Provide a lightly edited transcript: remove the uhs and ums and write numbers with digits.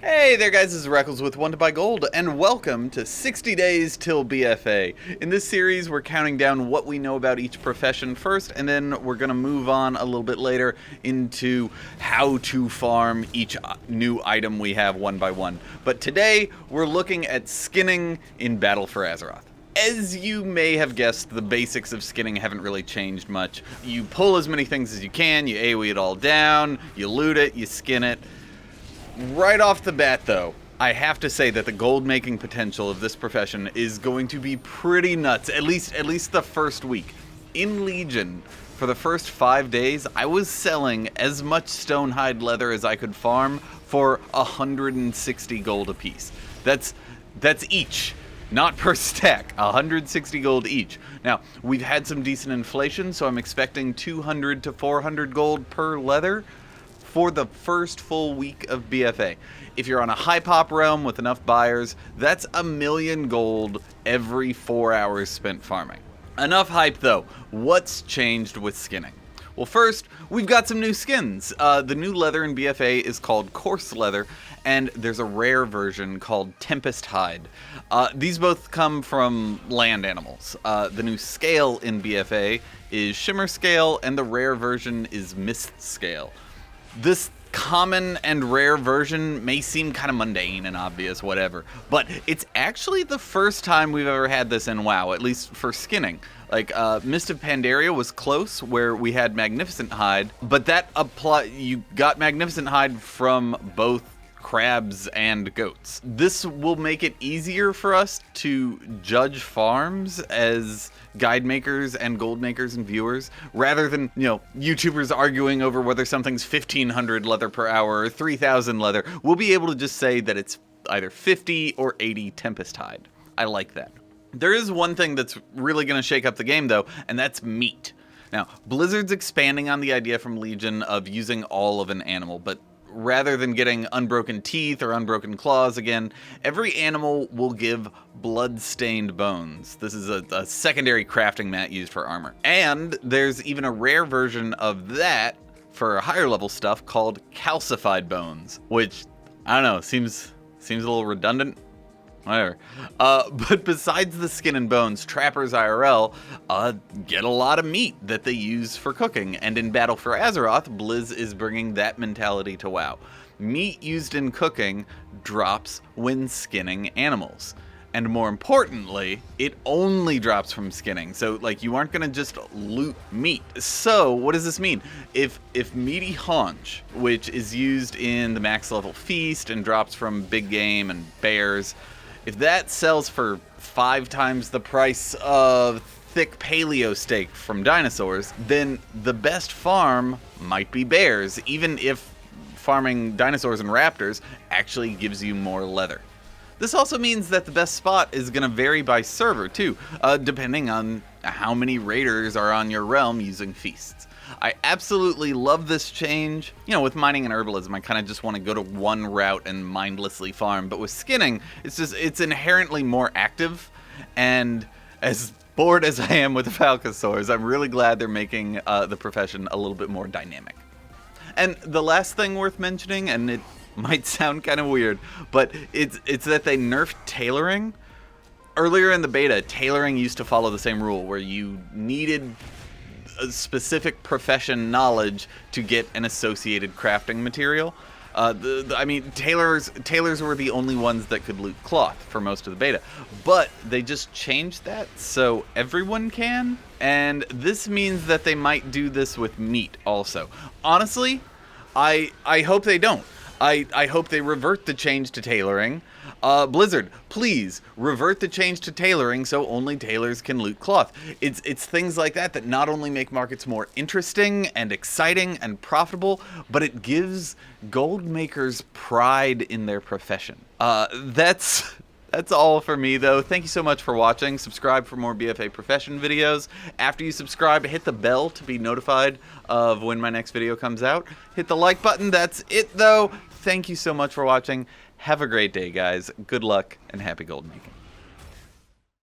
Hey there guys, this is Reckles with WTBGold, and welcome to 60 Days Till BFA. In this series, we're counting down what we know about each profession first, and then we're going to move on a little bit later into how to farm each new item we have one by one. But today, we're looking at skinning in Battle for Azeroth. As you may have guessed, the basics of skinning haven't really changed much. You pull as many things as you can, you AoE it all down, you loot it, you skin it. Right off the bat, though, I have to say that the gold-making potential of this profession is going to be pretty nuts, at least the first week. In Legion, for the first 5 days, I was selling as much stonehide leather as I could farm for 160 gold apiece. That's each. Not per stack, 160 gold each. Now, we've had some decent inflation, so I'm expecting 200 to 400 gold per leather for the first full week of BFA. If you're on a high pop realm with enough buyers, that's 1,000,000 gold every 4 hours spent farming. Enough hype though. What's changed with skinning? Well, first, we've got some new skins. The new leather in BFA is called Coarse leather, and there's a rare version called Tempest hide. These both come from land animals. The new scale in BFA is Shimmerscale, and the rare version is Mistscale. This common and rare version may seem kind of mundane and obvious, whatever, but it's actually the first time we've ever had this in WoW, at least for skinning. Like, Mist of Pandaria was close, where we had Magnificent Hide, but you got Magnificent Hide from both crabs and goats. This will make it easier for us to judge farms as guide makers and gold makers and viewers, rather than, YouTubers arguing over whether something's 1,500 leather per hour or 3,000 leather. We'll be able to just say that it's either 50 or 80 Tempest hide. I like that. There is one thing that's really going to shake up the game, though, and that's meat. Now, Blizzard's expanding on the idea from Legion of using all of an animal, but rather than getting unbroken teeth or unbroken claws again, every animal will give blood-stained bones. This is a secondary crafting mat used for armor. And there's even a rare version of that for higher level stuff called calcified bones, which, I don't know, seems a little redundant. Whatever. But besides the skin and bones, trappers IRL get a lot of meat that they use for cooking, and in Battle for Azeroth, Blizz is bringing that mentality to WoW. Meat used in cooking drops when skinning animals. And more importantly, it only drops from skinning. So, you aren't gonna just loot meat. So, what does this mean? If meaty haunch, which is used in the max level feast and drops from big game and bears, if that sells for 5 times the price of thick paleo steak from dinosaurs, then the best farm might be bears, even if farming dinosaurs and raptors actually gives you more leather. This also means that the best spot is going to vary by server too, depending on how many raiders are on your realm using feasts. I absolutely love this change. With mining and herbalism, I kind of just want to go to one route and mindlessly farm. But with skinning, it's inherently more active. And as bored as I am with the Falcosaurs, I'm really glad they're making the profession a little bit more dynamic. And the last thing worth mentioning, and it might sound kind of weird, but it's that they nerfed tailoring. Earlier in the beta, tailoring used to follow the same rule, where you needed a specific profession knowledge to get an associated crafting material. Tailors were the only ones that could loot cloth for most of the beta, but they just changed that so everyone can, and this means that they might do this with meat also. Honestly, I hope they don't. I hope they revert the change to tailoring. Blizzard, please revert the change to tailoring so only tailors can loot cloth. It's things like that not only make markets more interesting and exciting and profitable, but it gives gold makers pride in their profession. That's all for me, though. Thank you so much for watching. Subscribe for more BFA Profession videos. After you subscribe, hit the bell to be notified of when my next video comes out. Hit the like button. That's it, though. Thank you so much for watching. Have a great day, guys. Good luck and happy gold making.